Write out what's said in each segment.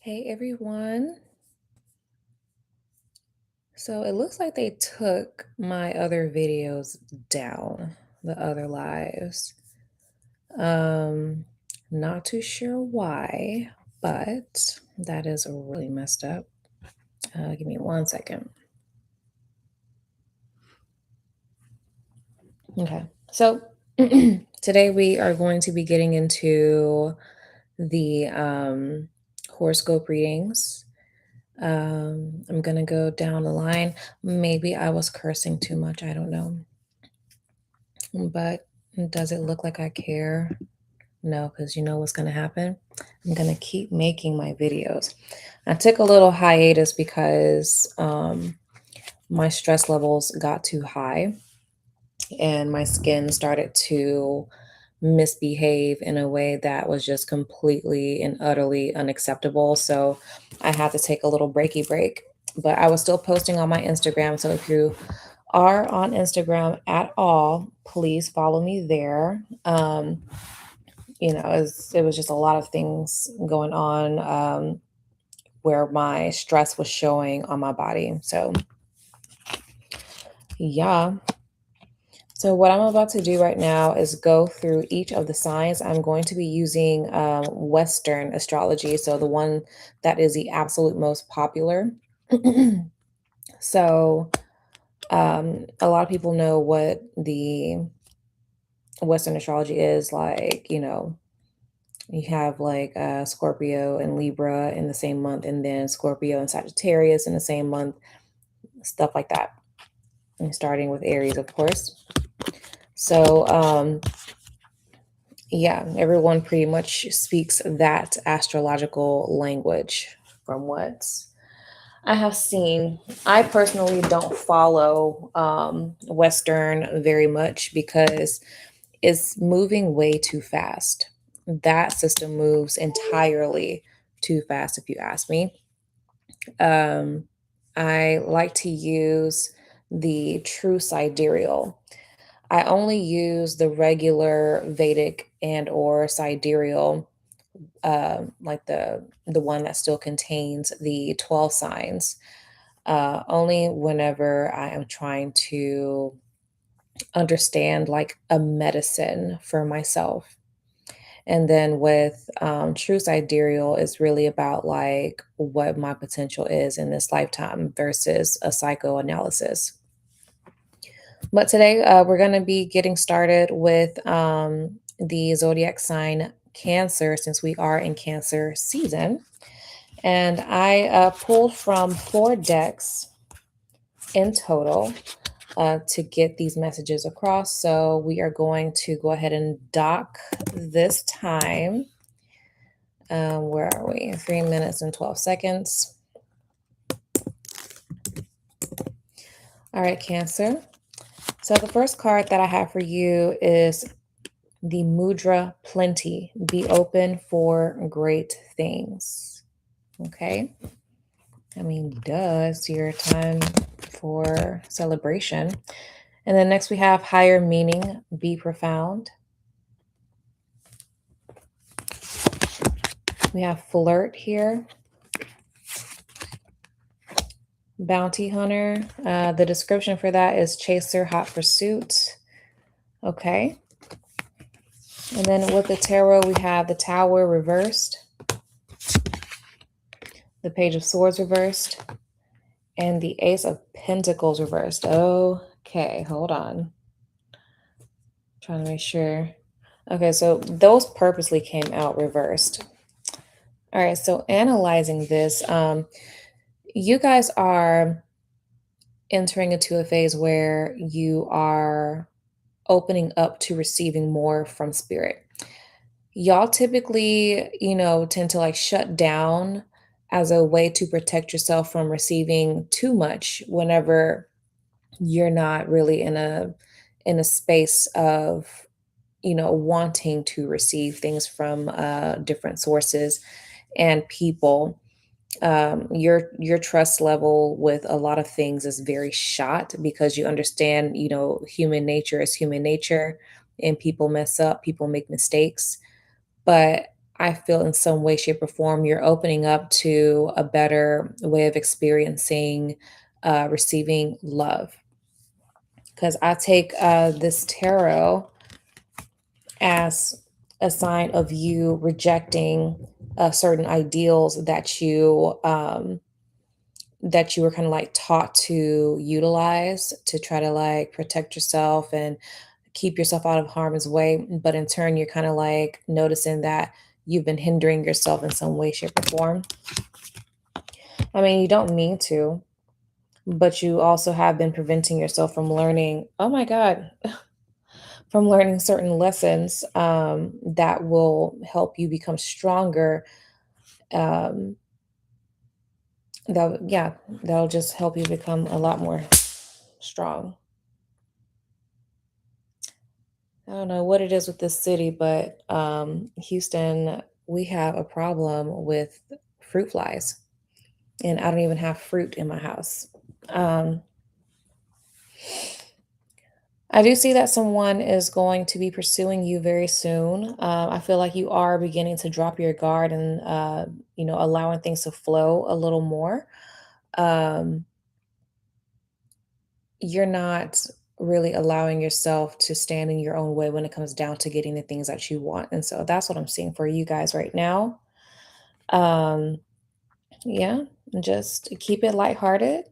Hey everyone. So it looks like they took my other videos down, the other lives. Um, Not too sure why, but that is really messed up. Give me 1 second. Okay. So today we are going to be getting into the horoscope readings. I'm gonna go down the line. Maybe I was cursing too much. I don't know. But does it look like I care? No, because you know what's gonna happen? I'm gonna keep making my videos. I took a little hiatus because my stress levels got too high and my skin started to misbehave in a way that was just completely and utterly unacceptable. So I had to take a little breaky break. But I was still posting on my Instagram. So if you are on Instagram at all, please follow me there. It was just a lot of things going on where my stress was showing on my body. So, yeah. So, what I'm about to do right now is go through each of the signs. I'm going to be using Western astrology, so the one that is the absolute most popular. So, a lot of people know what the Western astrology is like. You have like Scorpio and Libra in the same month, and then Scorpio and Sagittarius in the same month, stuff like that. And starting with Aries, of course. So, yeah, everyone pretty much speaks that astrological language from what I have seen. I personally don't follow Western very much because it's moving way too fast. That system moves entirely too fast, if you ask me. Um, I like to use the true sidereal. I only use the regular Vedic and or sidereal, like the one that still contains the 12 signs. Only whenever I am trying to understand like a medicine for myself. And then with True Sidereal, it's really about like what my potential is in this lifetime versus a psychoanalysis. But today we're going to be getting started with the zodiac sign Cancer since we are in Cancer season. And I pulled from 4 decks in total to get these messages across. So we are going to go ahead and dock this time. Where are we? 3 minutes and 12 seconds. All right, Cancer. So the first card that I have for you is the Mudra Plenty. Be open for great things. Okay. I mean, duh, it's your time for celebration. And then next we have higher meaning. Be profound. We have flirt here. Bounty hunter. The description for that is chaser, hot pursuit. Okay. And then with the tarot, we have the Tower reversed, the Page of Swords reversed, and the Ace of Pentacles reversed. Okay, hold on. Trying to make sure. Okay, so those purposely came out reversed. All right, so analyzing this, you guys are entering into a phase where you are opening up to receiving more from spirit. Y'all typically, tend to like shut down as a way to protect yourself from receiving too much whenever you're not really in a space of wanting to receive things from different sources and people. Your trust level with a lot of things is very shot because you understand, human nature is human nature, and people mess up, people make mistakes. But I feel in some way, shape, or form, you're opening up to a better way of experiencing receiving love. Because I take this tarot as a sign of you rejecting certain ideals that you were kind of like taught to utilize to try to like protect yourself and keep yourself out of harm's way. But in turn, you're kind of like noticing that you've been hindering yourself in some way, shape, or form. I mean, you don't mean to, but you also have been preventing yourself from learning. Oh my God, from learning certain lessons that will help you become stronger. Um, yeah, that'll just help you become a lot more strong. I don't know what it is with this city, but Houston, we have a problem with fruit flies, and I don't even have fruit in my house. Um, I do see that someone is going to be pursuing you very soon. I feel like you are beginning to drop your guard and allowing things to flow a little more. Um, you're not really allowing yourself to stand in your own way when it comes down to getting the things that you want, and so that's what I'm seeing for you guys right now. Um, yeah, just keep it lighthearted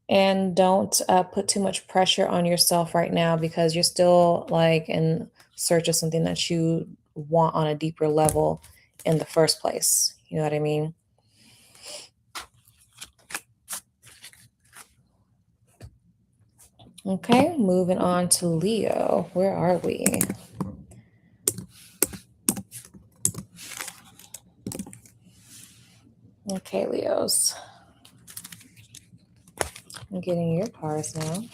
and don't put too much pressure on yourself right now because you're still like in search of something that you want on a deeper level in the first place. You know what I mean? Okay, moving on to Leo. Where are we? Okay, Leos. I'm getting your cards now.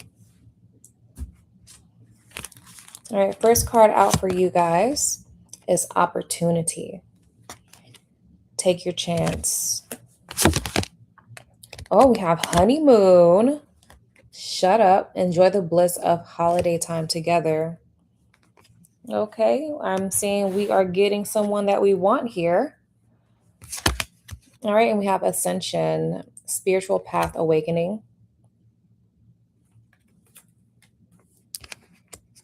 All right, first card out for you guys is opportunity. Take your chance. Oh, we have honeymoon. Shut up. Enjoy the bliss of holiday time together. Okay, I'm seeing we are getting someone that we want here. All right, and we have ascension, spiritual path awakening.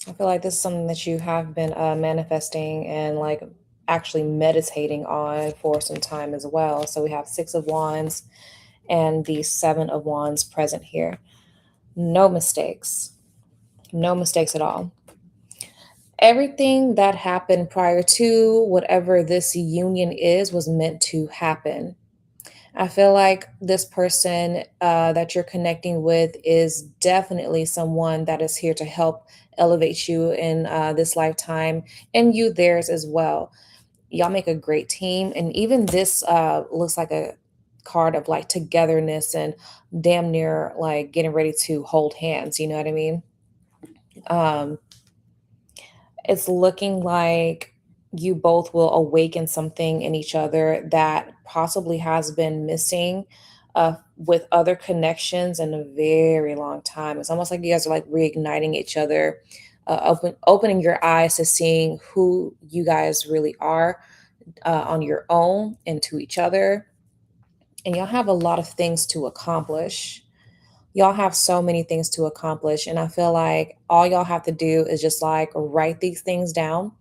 I feel like this is something that you have been manifesting and like actually meditating on for some time as well. So we have Six of Wands and the Seven of Wands present here. No mistakes. No mistakes at all. Everything that happened prior to whatever this union is was meant to happen. I feel like this person that you're connecting with is definitely someone that is here to help elevate you in this lifetime and you theirs as well. Y'all make a great team. And even this looks like a card of like togetherness and damn near like getting ready to hold hands. You know what I mean? Um, it's looking like you both will awaken something in each other that possibly has been missing with other connections in a very long time. It's almost like you guys are like reigniting each other, opening your eyes to seeing who you guys really are on your own and to each other. And y'all have a lot of things to accomplish. Y'all have so many things to accomplish. And I feel like all y'all have to do is just like write these things down,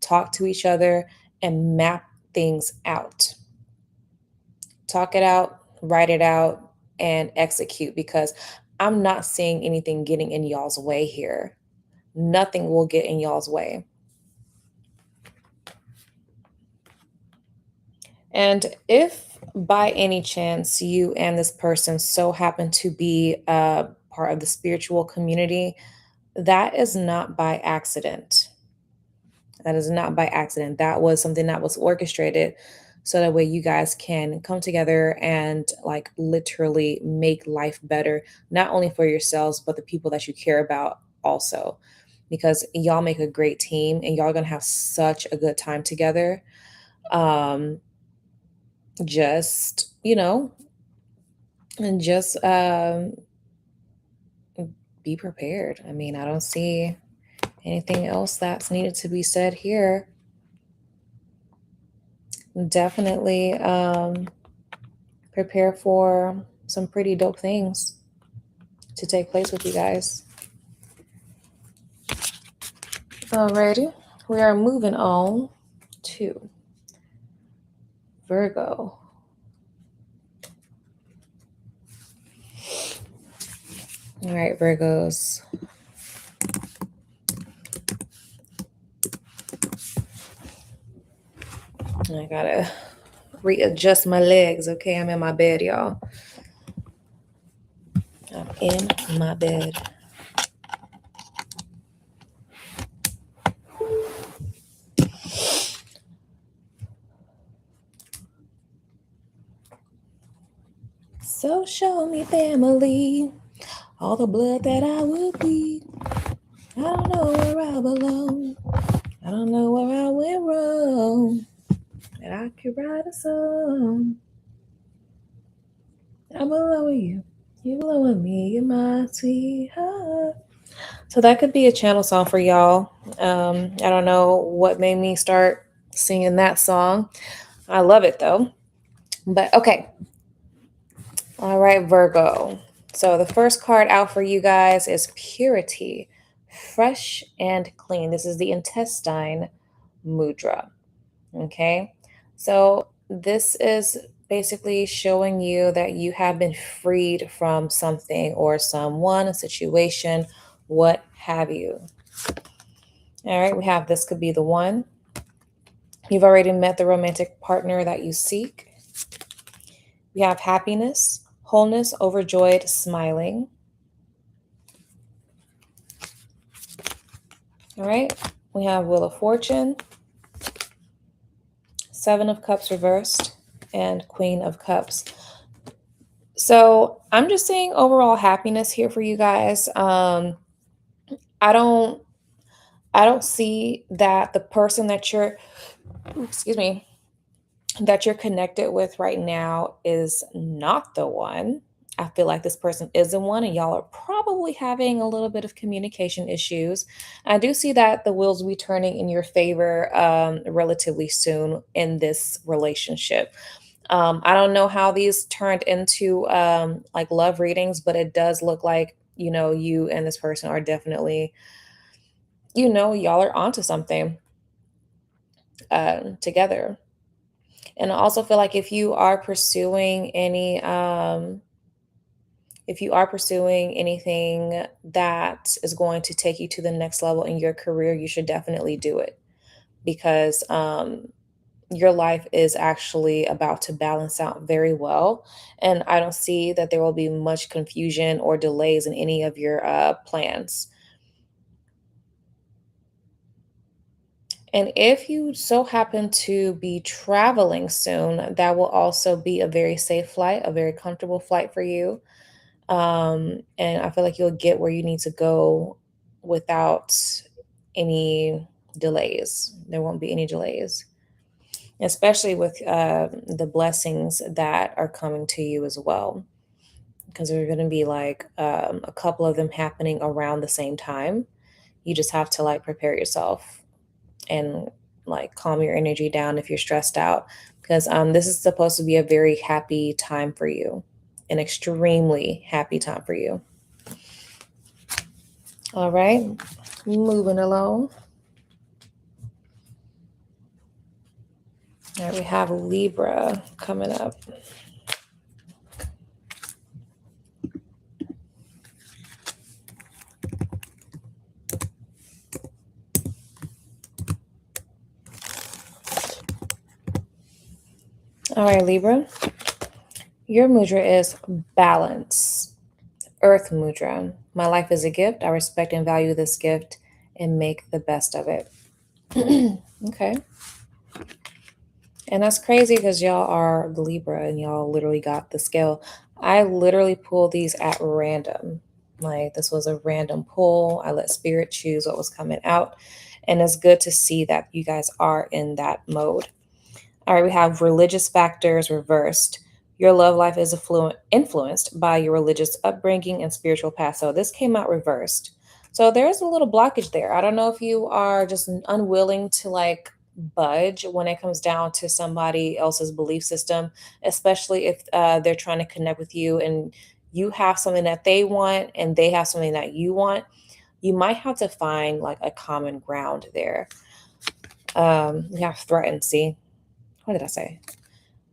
talk to each other, and map things out. Talk it out, write it out, and execute because I'm not seeing anything getting in y'all's way here. Nothing will get in y'all's way. And if by any chance you and this person so happen to be a part of the spiritual community, that is not by accident. That is not by accident. That was something that was orchestrated so that way you guys can come together and like literally make life better, not only for yourselves, but the people that you care about also. Because y'all make a great team and y'all gonna have such a good time together. Um, just, and just be prepared. I mean, I don't see anything else that's needed to be said here. definitely prepare for some pretty dope things to take place with you guys. Alrighty, we are moving on to Virgo. All right, Virgos. I gotta readjust my legs. Okay, I'm in my bed, y'all. I'm in my bed. So show me family, all the blood that I will bleed. I don't know where I belong. I don't know where I went wrong. And I could write a song. I'm blowing you. You blowing me. You're my sweetheart. So that could be a channel song for y'all. I don't know what made me start singing that song. I love it though. But okay. All right, Virgo. So the first card out for you guys is Purity, fresh and clean. This is the intestine mudra. Okay. So this is basically showing you that you have been freed from something or someone, a situation, what have you. All right, we have this could be the one. You've already met the romantic partner that you seek. We have happiness, wholeness, overjoyed, smiling. All right, we have Wheel of Fortune, Seven of Cups reversed, and Queen of Cups. So I'm just seeing overall happiness here for you guys. I don't see that the person that you're, excuse me, that you're connected with right now is not the one. I feel like this person is the one, and y'all are probably having a little bit of communication issues. I do see that the wheels will be turning in your favor relatively soon in this relationship. I don't know how these turned into like love readings, but it does look like, you and this person are definitely, y'all are onto something together. And I also feel like if you are pursuing anything that is going to take you to the next level in your career, you should definitely do it because your life is actually about to balance out very well. And I don't see that there will be much confusion or delays in any of your plans. And if you so happen to be traveling soon, that will also be a very safe flight, a very comfortable flight for you. And I feel like you'll get where you need to go without any delays. There won't be any delays, especially with the blessings that are coming to you as well, because there are going to be like a couple of them happening around the same time. You just have to like prepare yourself and like calm your energy down if you're stressed out, because this is supposed to be a very happy time for you, an extremely happy time for you. All right, moving along. All right, we have Libra coming up. All right, Libra. Your mudra is balance. Earth mudra. My life is a gift. I respect and value this gift and make the best of it. Okay. And that's crazy because y'all are the Libra and y'all literally got the scale. I literally pulled these at random. Like this was a random pull. I let spirit choose what was coming out. And it's good to see that you guys are in that mode. All right, we have religious factors reversed. Your love life is influenced by your religious upbringing and spiritual path. So this came out reversed. So there's a little blockage there. I don't know if you are just unwilling to like budge when it comes down to somebody else's belief system, especially if they're trying to connect with you and you have something that they want and they have something that you want. You might have to find like a common ground there. We have threatened. See, what did I say?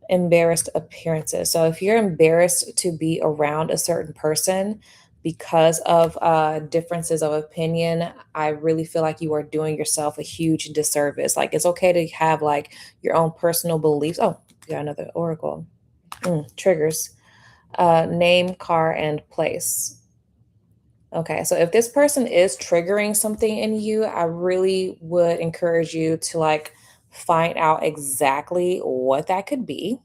Embarrassed appearances. So if you're embarrassed to be around a certain person because of differences of opinion, I really feel like you are doing yourself a huge disservice. Like it's okay to have like your own personal beliefs. Oh, we got another oracle. Triggers. Name, car, and place. Okay, so if this person is triggering something in you, I really would encourage you to like find out exactly what that could be.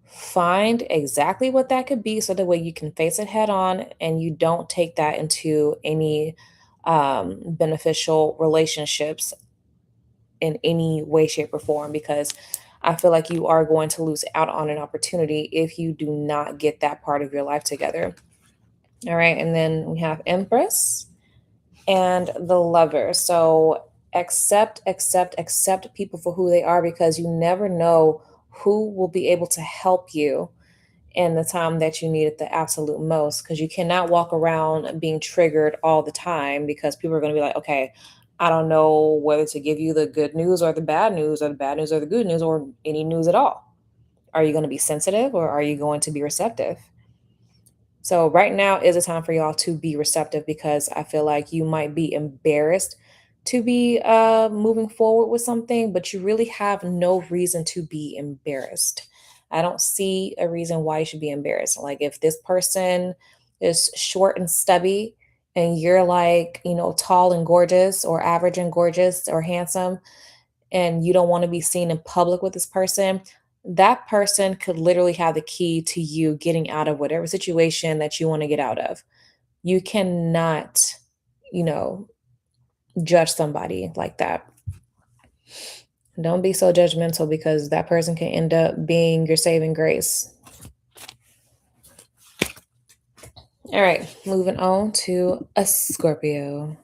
Find exactly what that could be so that way you can face it head on and you don't take that into any beneficial relationships in any way, shape, or form because I feel like you are going to lose out on an opportunity if you do not get that part of your life together. All right, and then we have Empress and the Lover. So accept people for who they are because you never know who will be able to help you in the time that you need it the absolute most because you cannot walk around being triggered all the time because people are going to be like, okay, I don't know whether to give you the good news or the bad news or the bad news or the good news or any news at all. Are you going to be sensitive or are you going to be receptive? So right now is a time for y'all to be receptive because I feel like you might be embarrassed to be moving forward with something, but you really have no reason to be embarrassed. I don't see a reason why you should be embarrassed. Like if this person is short and stubby and you're like, tall and gorgeous or average and gorgeous or handsome, and you don't want to be seen in public with this person, that person could literally have the key to you getting out of whatever situation that you want to get out of. You cannot, you know, judge somebody like that. Don't be so judgmental because that person can end up being your saving grace. All right, moving on to a Scorpio.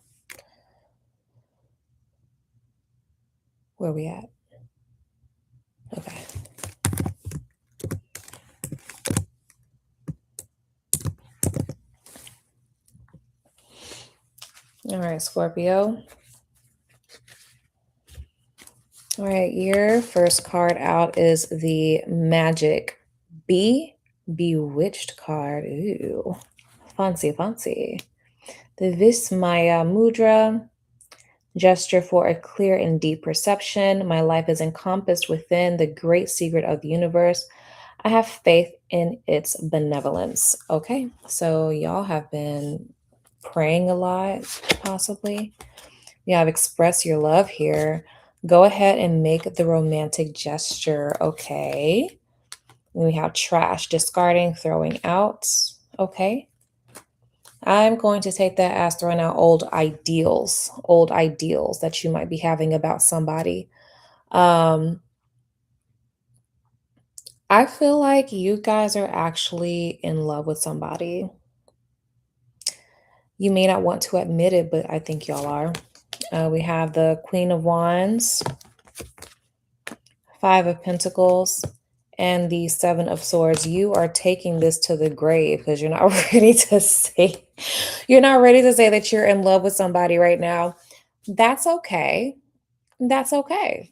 Where we at? Okay. All right, Scorpio. All right, your first card out is the Magic Bewitched card. Ooh, fancy, fancy. The Vismaya Mudra, gesture for a clear and deep perception. My life is encompassed within the great secret of the universe. I have faith in its benevolence. Okay, so y'all have been praying a lot, possibly. You have express your love here. Go ahead and make the romantic gesture. Okay. We have trash, discarding, throwing out. Okay. I'm going to take that as throwing out old ideals that you might be having about somebody. Um, I feel like you guys are actually in love with somebody. You may not want to admit it, but I think y'all are. We have the Queen of Wands, Five of Pentacles, and the Seven of Swords. You are taking this to the grave because you're not ready to say that you're in love with somebody right now. That's okay. That's okay.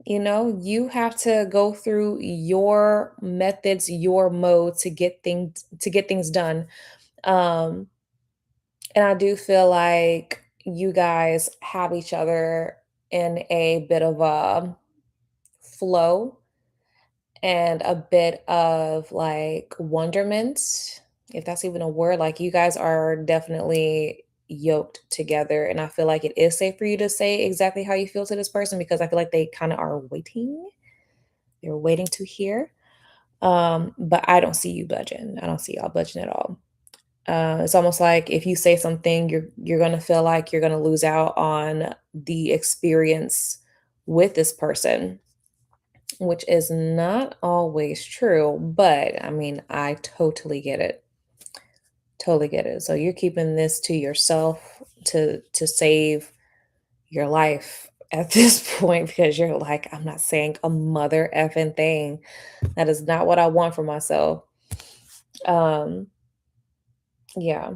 You have to go through your methods, your mode to get things done. Um, and I do feel like you guys have each other in a bit of a flow and a bit of like wonderment, if that's even a word. Like you guys are definitely yoked together. And I feel like it is safe for you to say exactly how you feel to this person because I feel like they kind of are waiting. They're waiting to hear. But I don't see you budging. I don't see y'all budging at all. It's almost like if you say something, you're gonna feel like you're gonna lose out on the experience with this person, which is not always true, but I mean, I totally get it. Totally get it. So you're keeping this to yourself to save your life at this point because you're like, I'm not saying a mother effing thing. That is not what I want for myself. Um, yeah,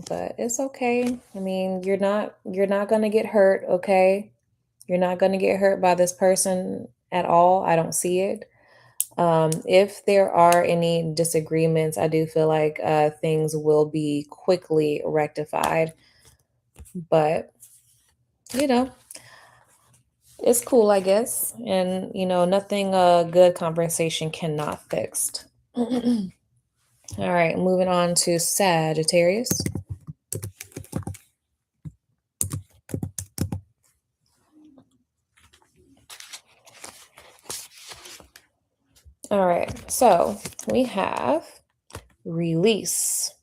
but it's okay. I mean, you're not gonna get hurt, okay? You're not gonna get hurt by this person at all. I don't see it. If there are any disagreements, I do feel like things will be quickly rectified. But you know, it's cool, I guess. And nothing a good conversation cannot fix. All right, moving on to Sagittarius. All right, so we have release,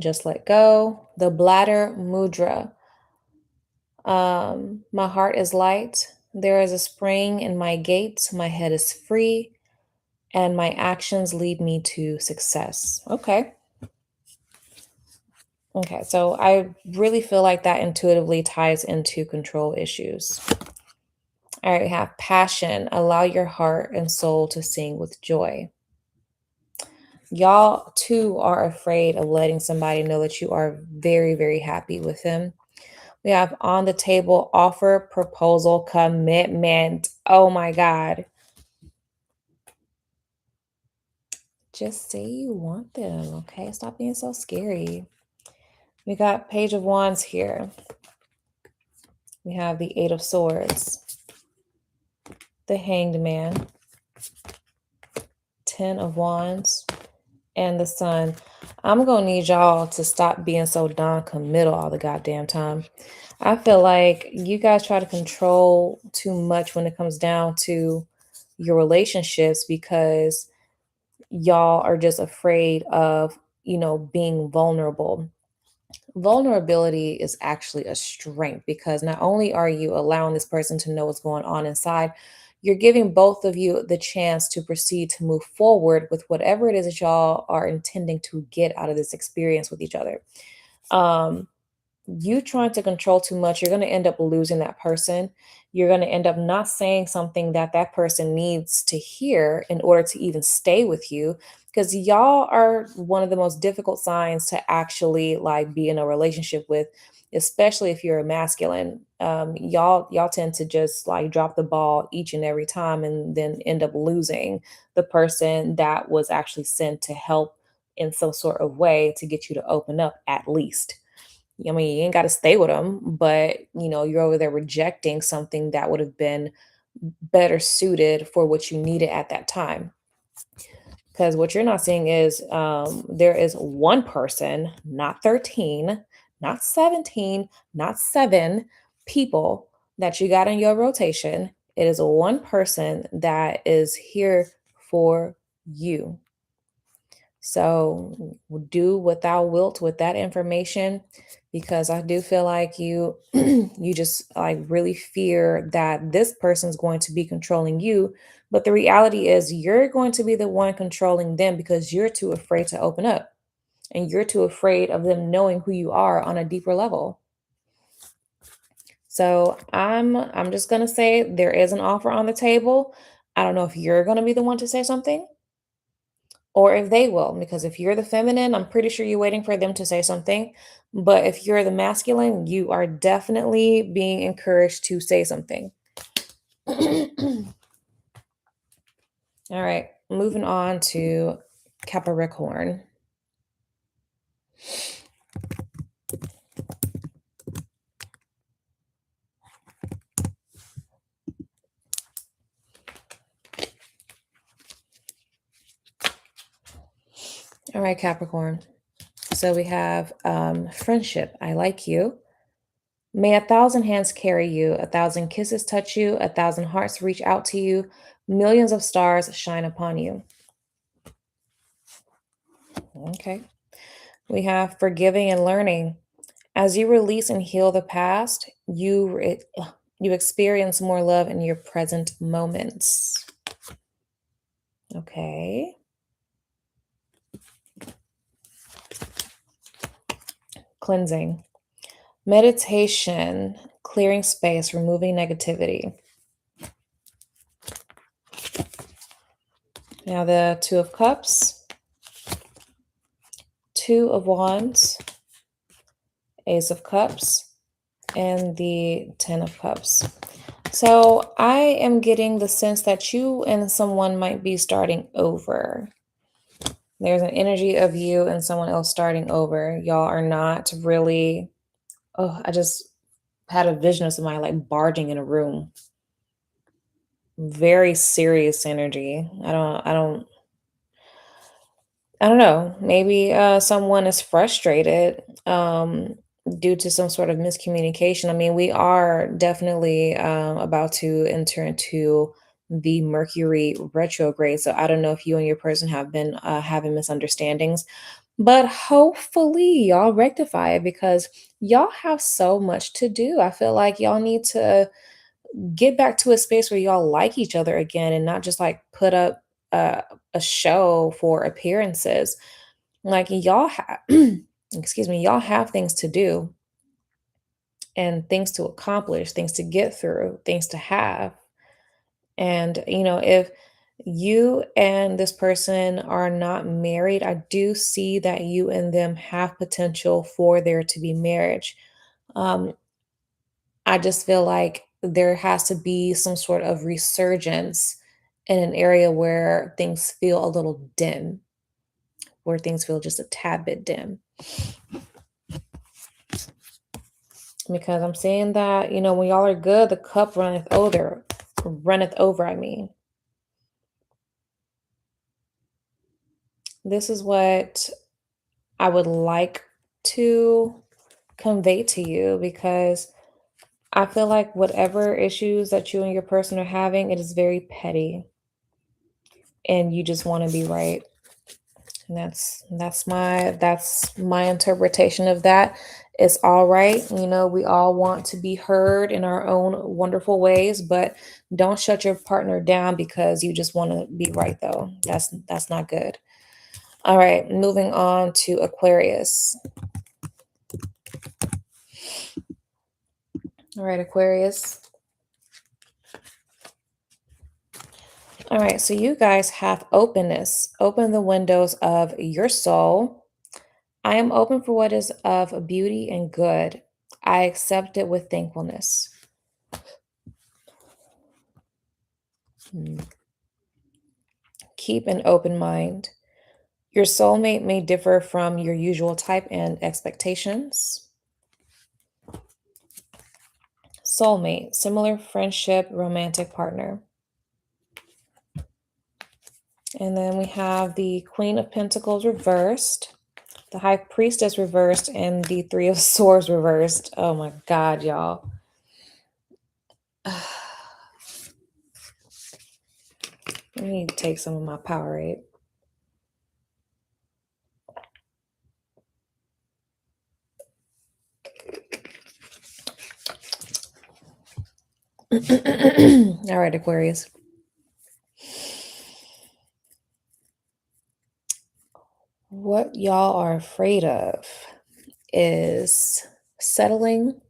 just let go, the bladder mudra. My heart is light. There is a spring in my gait. My head is free, and my actions lead me to success. Okay. Okay. So I really feel like that intuitively ties into control issues. All right. We have passion. Allow your heart and soul to sing with joy. Y'all too are afraid of letting somebody know that you are very, very happy with them. We have on the table offer, proposal, commitment. Oh my God. Just say you want them, okay? Stop being so scary. We got Page of Wands here. We have the Eight of Swords, the Hanged Man, Ten of Wands, and the Sun. I'm going to need y'all to stop being so non-committal all the goddamn time. I feel like you guys try to control too much when it comes down to your relationships because y'all are just afraid of, being vulnerable. Vulnerability is actually a strength because not only are you allowing this person to know what's going on inside, you're giving both of you the chance to proceed to move forward with whatever it is that y'all are intending to get out of this experience with each other. Um, you trying to control too much, you're going to end up losing that person. You're going to end up not saying something that that person needs to hear in order to even stay with you because y'all are one of the most difficult signs to actually like be in a relationship with, especially if you're a masculine. Y'all tend to just like drop the ball each and every time and then end up losing the person that was actually sent to help in some sort of way to get you to open up at least. I mean, you ain't got to stay with them, but you're over there rejecting something that would have been better suited for what you needed at that time. Because what you're not seeing is there is one person, not 13, not 17, not seven people that you got in your rotation. It is one person that is here for you. So do what thou wilt with that information because I do feel like you you just like really fear that this person's going to be controlling you, but the reality is you're going to be the one controlling them because you're too afraid to open up and you're too afraid of them knowing who you are on a deeper level. So I'm just going to say there is an offer on the table. I don't know if you're going to be the one to say something or if they will, because if you're the feminine, I'm pretty sure you're waiting for them to say something. But if you're the masculine, you are definitely being encouraged to say something. All right, moving on to Capricorn. All right, Capricorn. So we have friendship. I like you. May a thousand hands carry you, a thousand kisses touch you, a thousand hearts reach out to you, millions of stars shine upon you. Okay. We have forgiving and learning. As you release and heal the past, you experience more love in your present moments. Okay. Cleansing. Meditation clearing space, removing negativity. Now the Two of Cups, Two of Wands, Ace of Cups, and the Ten of Cups. So I am getting the sense that you and someone might be starting over. There's an energy of you and someone else starting over. Y'all are not really, oh, I just had a vision of somebody like barging in a room. Very serious energy. I don't know. Maybe someone is frustrated due to some sort of miscommunication. I mean, we are definitely about to enter into the Mercury retrograde. So I don't know if you and your person have been having misunderstandings, but hopefully y'all rectify it because y'all have so much to do. I feel like y'all need to get back to a space where y'all like each other again and not just like put up a show for appearances. Like y'all have, excuse me, y'all have things to do and things to accomplish, things to get through, things to have. And, if you and this person are not married, I do see that you and them have potential for there to be marriage. Um, I just feel like there has to be some sort of resurgence in an area where things feel a little dim, where things feel just a tad bit dim. Because I'm saying that, when y'all are good, the cup runneth over, I mean. This is what I would like to convey to you because I feel like whatever issues that you and your person are having, it is very petty and you just want to be right. And that's my interpretation of that. It's all right. We all want to be heard in our own wonderful ways, but don't shut your partner down because you just want to be right though. That's not good. All right, moving on to Aquarius. All right, Aquarius. All right, so you guys have openness. Open the windows of your soul. I am open for what is of beauty and good. I accept it with thankfulness. Hmm. Keep an open mind. Your soulmate may differ from your usual type and expectations. Soulmate, similar friendship, romantic partner. And then we have the Queen of Pentacles reversed, the High Priestess reversed, and the Three of Swords reversed. Oh my God, y'all. Let me take some of my Powerade. All right, Aquarius. What y'all are afraid of is settling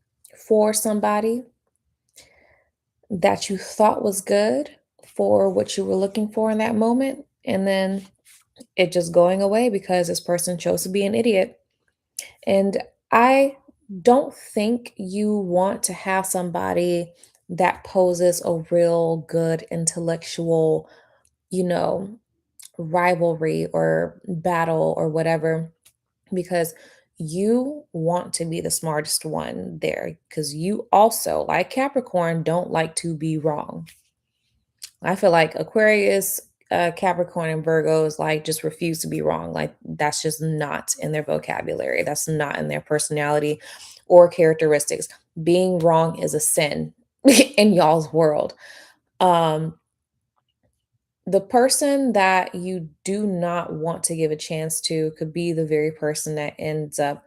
for somebody that you thought was good for what you were looking for in that moment, and then it just going away because this person chose to be an idiot. And I don't think you want to have somebody that poses a real good intellectual, you know, rivalry or battle or whatever, because you want to be the smartest one there because you also, like Capricorn, don't like to be wrong. I feel like Aquarius, Capricorn, and Virgos like just refuse to be wrong. Like that's just not in their vocabulary. That's not in their personality or characteristics. Being wrong is a sin in y'all's world. Um, the person that you do not want to give a chance to could be the very person that ends up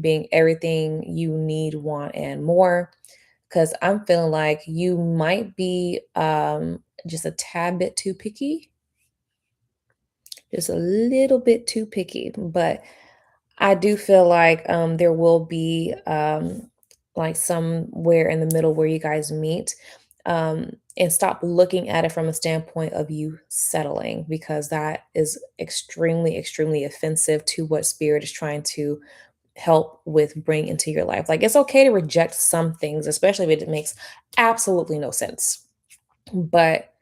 being everything you need, want, and more. Because I'm feeling like you might be just a tad bit too picky, just a little bit too picky. But I do feel like there will be like somewhere in the middle where you guys meet. And stop looking at it from a standpoint of you settling, because that is extremely, extremely offensive to what spirit is trying to help with bring into your life. Like, it's okay to reject some things, especially if it makes absolutely no sense. But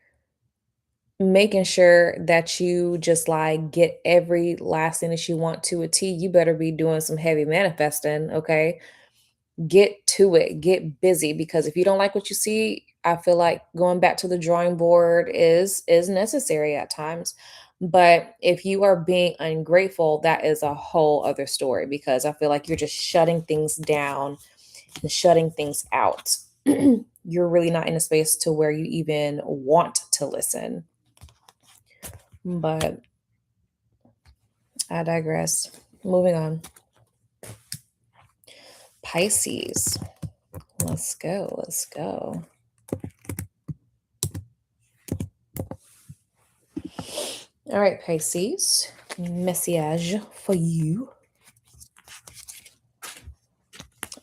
making sure that you just like get every last thing that you want to a T, you better be doing some heavy manifesting, okay? Get to it, get busy, because if you don't like what you see, I feel like going back to the drawing board is necessary at times. But if you are being ungrateful, that is a whole other story, because I feel like you're just shutting things down and shutting things out. You're really not in a space to where you even want to listen. But I digress. Moving on. Pisces. Let's go. Let's go. All right, Pisces. Message for you.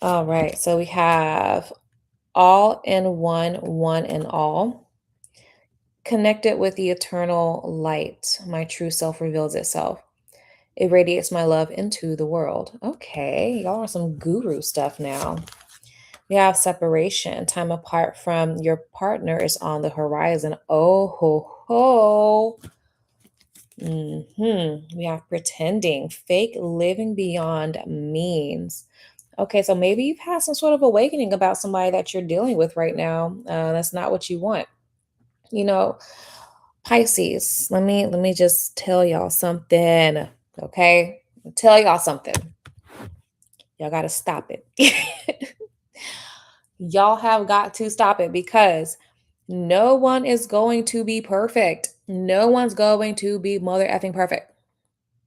All right. So we have all in one, one in all. Connected with the eternal light, my true self reveals itself. It radiates my love into the world. Okay, y'all are some guru stuff now. We have separation. Time apart from your partner is on the horizon. Oh ho ho. We have pretending, fake living beyond means. Okay, so maybe you've had some sort of awakening about somebody that you're dealing with right now. That's not what you want. You know, Pisces. Let me just tell y'all something. Okay, tell y'all something. Y'all got to stop it. Y'all have got to stop it, because no one is going to be perfect. No one's going to be mother effing perfect.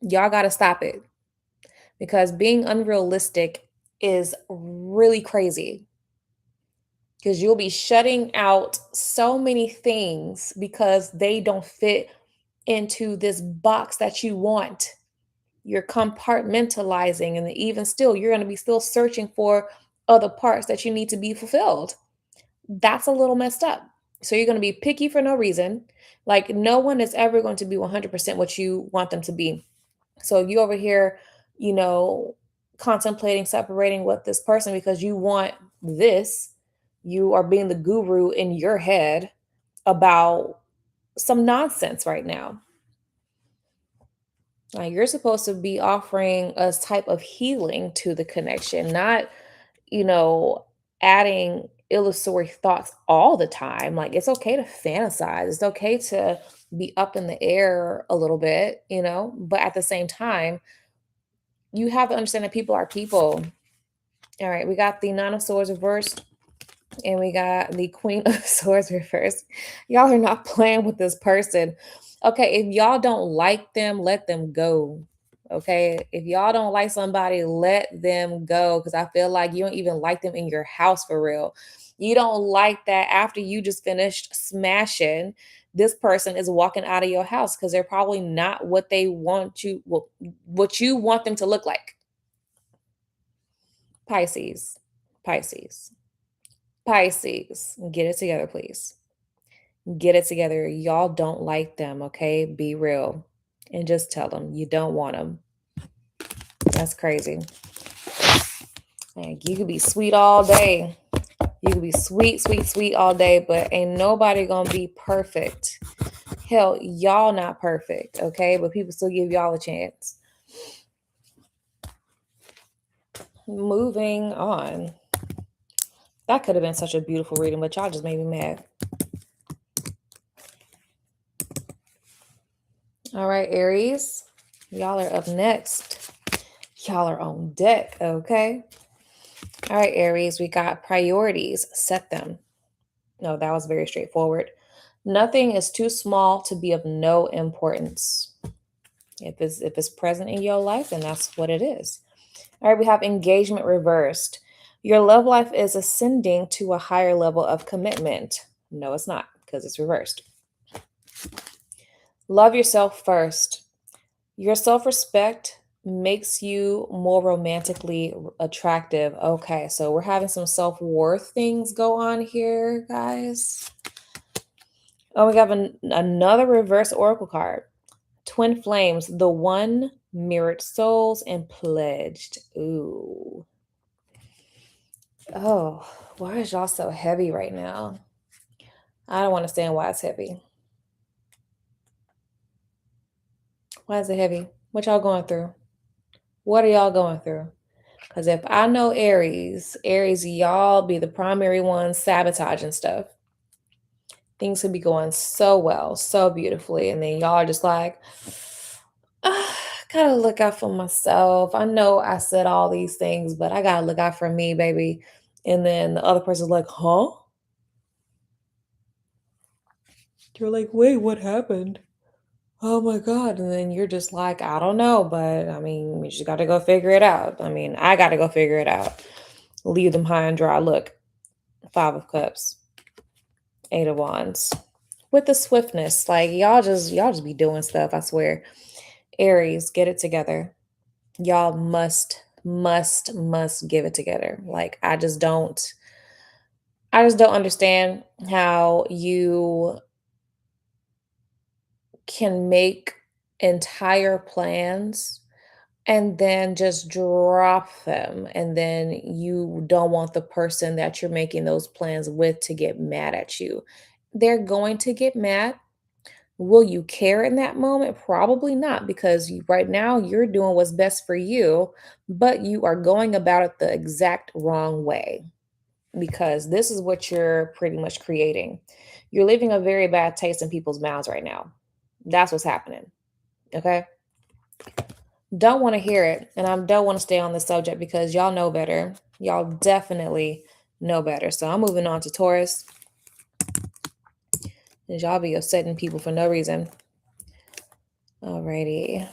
Y'all got to stop it, because being unrealistic is really crazy, because you'll be shutting out so many things because they don't fit into this box that you want. You're compartmentalizing, and even still, you're going to be still searching for other parts that you need to be fulfilled. That's a little messed up. So you're going to be picky for no reason. Like, no one is ever going to be 100% what you want them to be. So if you over here, you know, contemplating separating with this person because you want this, you are being the guru in your head about some nonsense right now. You're supposed to be offering a type of healing to the connection, not, you know, adding illusory thoughts all the time. Like, it's okay to fantasize. It's okay to be up in the air a little bit, but at the same time, you have to understand that people are people. All right, we got the Nine of Swords reversed, and we got the Queen of Swords reversed. Y'all are not playing with this person. Okay, if y'all don't like them, let them go. Okay, if y'all don't like somebody, let them go, because I feel like you don't even like them in your house for real. You don't like that after you just finished smashing, this person is walking out of your house because they're probably not what they want you, what you want them to look like. Pisces, Pisces, Pisces, get it together, please. Get it together. Y'all don't like them, okay? Be real and just tell them you don't want them. That's crazy. Like, you could be sweet all day. You could be sweet, sweet, sweet all day, but ain't nobody gonna be perfect. Hell, y'all not perfect, okay? But people still give y'all a chance. Moving on. That could have been such a beautiful reading, but y'all just made me mad. All right, Aries. Y'all are up next. Y'all are on deck, okay? All right, Aries, we got priorities. Set them. No, that was very straightforward. Nothing is too small to be of no importance. If it's present in your life, then that's what it is. All right, we have engagement reversed. Your love life is ascending to a higher level of commitment. No, it's not, because it's reversed. Love yourself first. Your self-respect makes you more romantically attractive. Okay, so we're having some self-worth things go on here, guys. Oh, we have another reverse oracle card. Twin flames, the one, mirrored souls, and pledged. Ooh. Oh, why is y'all so heavy right now? I don't understand why it's heavy. Why is it heavy? What y'all going through? What are y'all going through? Because if I know Aries, y'all be the primary ones sabotaging stuff. Things could be going so well, so beautifully. And then y'all are just like, "Ah, gotta look out for myself. I know I said all these things, but I gotta look out for me, baby." And then the other person's like, huh? You're like, wait, what happened? Oh my God. And then you're just like, I don't know, but I mean, you just got to go figure it out. I mean, I got to go figure it out. Leave them high and dry. Look, Five of Cups, Eight of Wands. With the swiftness, like y'all just be doing stuff, I swear. Aries, get it together. Y'all must give it together. Like I just don't understand how you can make entire plans and then just drop them, and then you don't want the person that you're making those plans with to get mad at you. They're going to get mad. Will you care in that moment? Probably not, because right now you're doing what's best for you, but you are going about it the exact wrong way, because this is what you're pretty much creating. You're leaving a very bad taste in people's mouths right now. That's what's happening. Okay. Don't want to hear it. And I don't want to stay on the subject because y'all know better. Y'all definitely know better. So I'm moving on to Taurus. And y'all be upsetting people for no reason. Alrighty.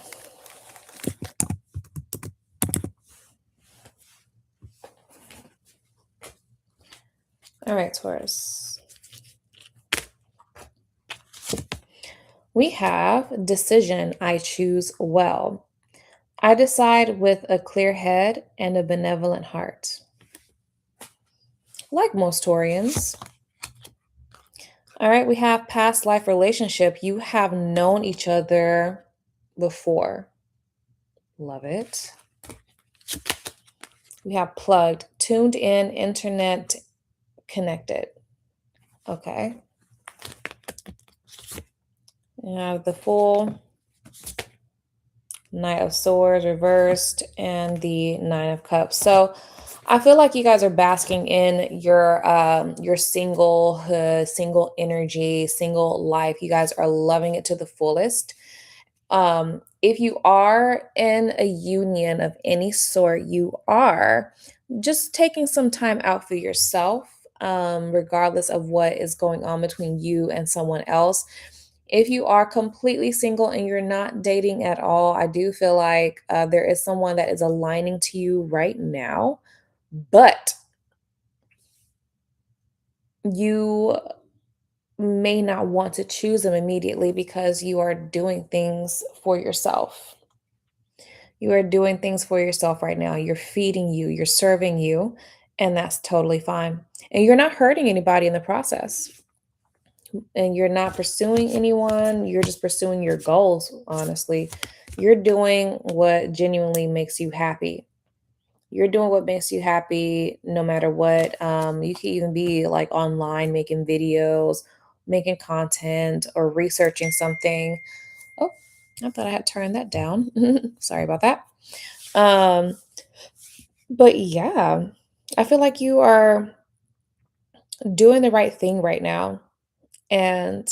All right, Taurus. We have decision. I choose well. I decide with a clear head and a benevolent heart. Like most Taurians. All right, we have past life relationship. You have known each other before. Love it. We have plugged, tuned in, internet connected. Okay. We have the full, Knight of Swords reversed, and the Nine of Cups. So I feel like you guys are basking in your singlehood, single energy, single life. You guys are loving it to the fullest. If you are in a union of any sort, you are just taking some time out for yourself, regardless of what is going on between you and someone else. If you are completely single and you're not dating at all, I do feel like there is someone that is aligning to you right now, but you may not want to choose them immediately because you are doing things for yourself. You are doing things for yourself right now. You're feeding you, you're serving you, and that's totally fine. And you're not hurting anybody in the process. And you're not pursuing anyone, you're just pursuing your goals, honestly. You're doing what genuinely makes you happy. You're doing what makes you happy no matter what. You can even be like online making videos, making content, or researching something. Oh, I thought I had turned that down. Sorry about that. Um, but yeah, I feel like you are doing the right thing right now. And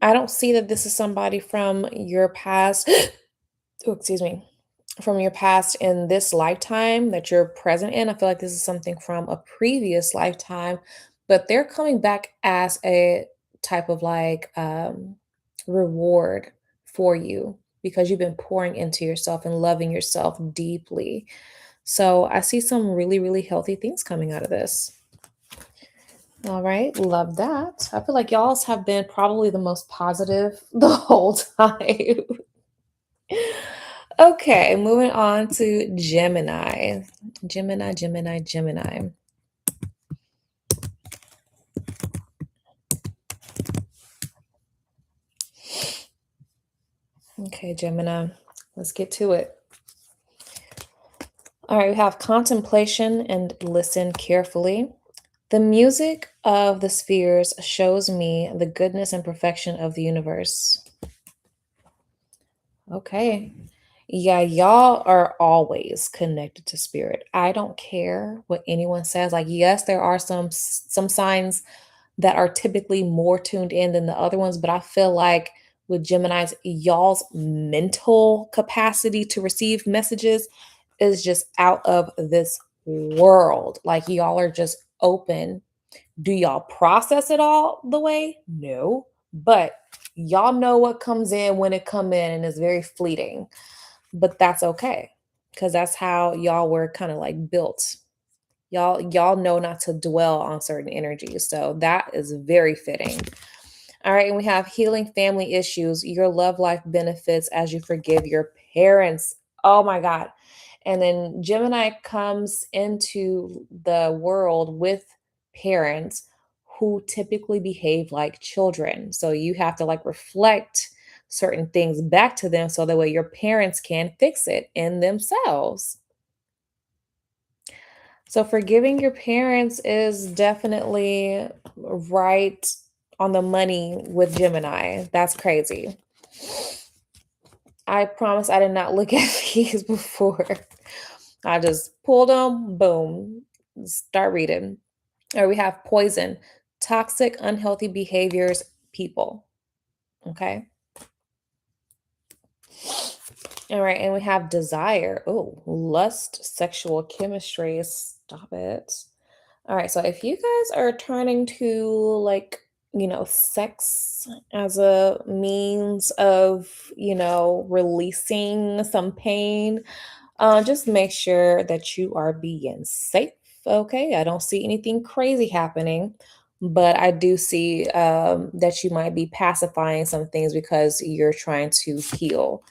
I don't see that this is somebody from your past. Oh, excuse me, from your past in this lifetime that you're present in. I feel like this is something from a previous lifetime, but they're coming back as a type of like reward for you because you've been pouring into yourself and loving yourself deeply. So I see some really, really healthy things coming out of this. All right, love that. I feel like y'all's have been probably the most positive the whole time. Okay, moving on to Gemini. Gemini, Gemini, Gemini. Okay, Gemini, let's get to it. All right, we have contemplation and listen carefully. The music of the spheres shows me the goodness and perfection of the universe. Okay. Yeah, y'all are always connected to spirit. I don't care what anyone says. Like, yes, there are some signs that are typically more tuned in than the other ones, but I feel like with Gemini's, y'all's mental capacity to receive messages is just out of this world. Like, y'all are just open. Do y'all process it all the way? No. But y'all know what comes in when it come in and it's very fleeting. But that's okay. Cause that's how y'all were kind of like built. Y'all know not to dwell on certain energies. So that is very fitting. All right, and we have healing family issues. Your love life benefits as you forgive your parents. Oh my God. And then Gemini comes into the world with parents who typically behave like children. So you have to like reflect certain things back to them so that way your parents can fix it in themselves. So forgiving your parents is definitely right on the money with Gemini. That's crazy. I promise I did not look at these before. I just pulled them, boom, start reading. Or we have poison, toxic, unhealthy behaviors, people. Okay. All right. And we have desire. Oh, lust, sexual chemistry. Stop it. All right, so if you guys are turning to like, sex as a means of, releasing some pain, just make sure that you are being safe. Okay, I don't see anything crazy happening, but I do see that you might be pacifying some things because you're trying to heal.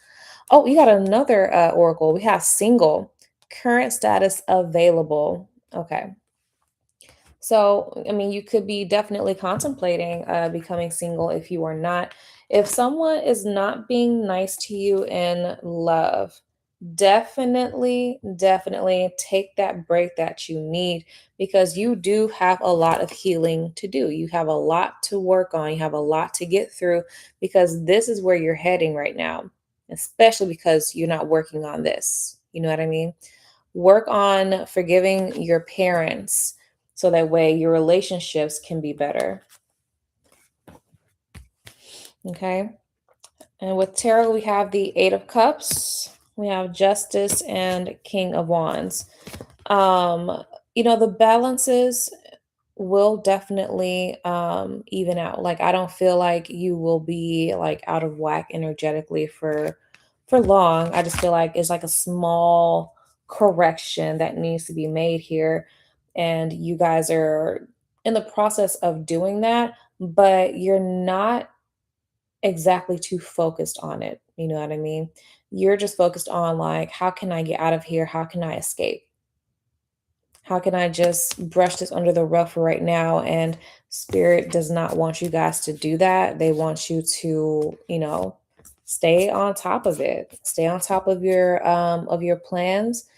Oh, you got another oracle. We have single, current status available. Okay. So, I mean, you could be definitely contemplating becoming single if you are not. If someone is not being nice to you in love, definitely take that break that you need because you do have a lot of healing to do. You have a lot to work on, you have a lot to get through because this is where you're heading right now, especially because you're not working on this. You know what I mean? Work on forgiving your parents so that way your relationships can be better. Okay. And with tarot, we have the Eight of Cups, we have Justice, and King of Wands. Um, the balances will definitely even out. Like I don't feel like you will be like out of whack energetically for long. I just feel like it's like a small correction that needs to be made here. And you guys are in the process of doing that, but you're not exactly too focused on it. You know what I mean? You're just focused on like, how can I get out of here? How can I escape? How can I just brush this under the rug for right now? And spirit does not want you guys to do that. They want you to, stay on top of it. Stay on top of your plans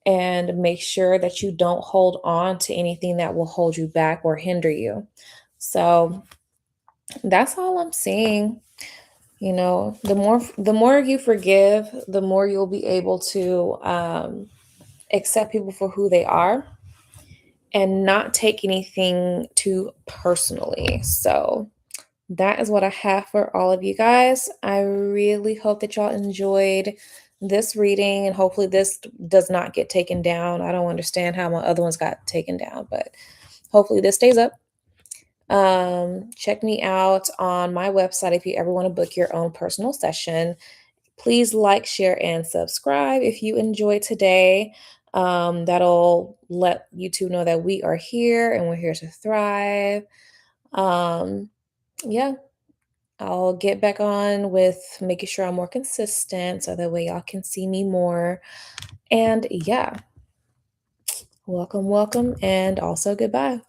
and make sure that you don't hold on to anything that will hold you back or hinder you. So that's all I'm seeing. The more you forgive, the more you'll be able to accept people for who they are and not take anything too personally. So that is what I have for all of you guys. I really hope that y'all enjoyed this reading and hopefully this does not get taken down. I don't understand how my other ones got taken down, but hopefully this stays up. Check me out on my website if you ever want to book your own personal session. Please like, share, and subscribe if you enjoyed today. That'll let YouTube know that we are here and we're here to thrive. Yeah. I'll get back on with making sure I'm more consistent so that way y'all can see me more. And yeah, welcome, welcome, and also goodbye.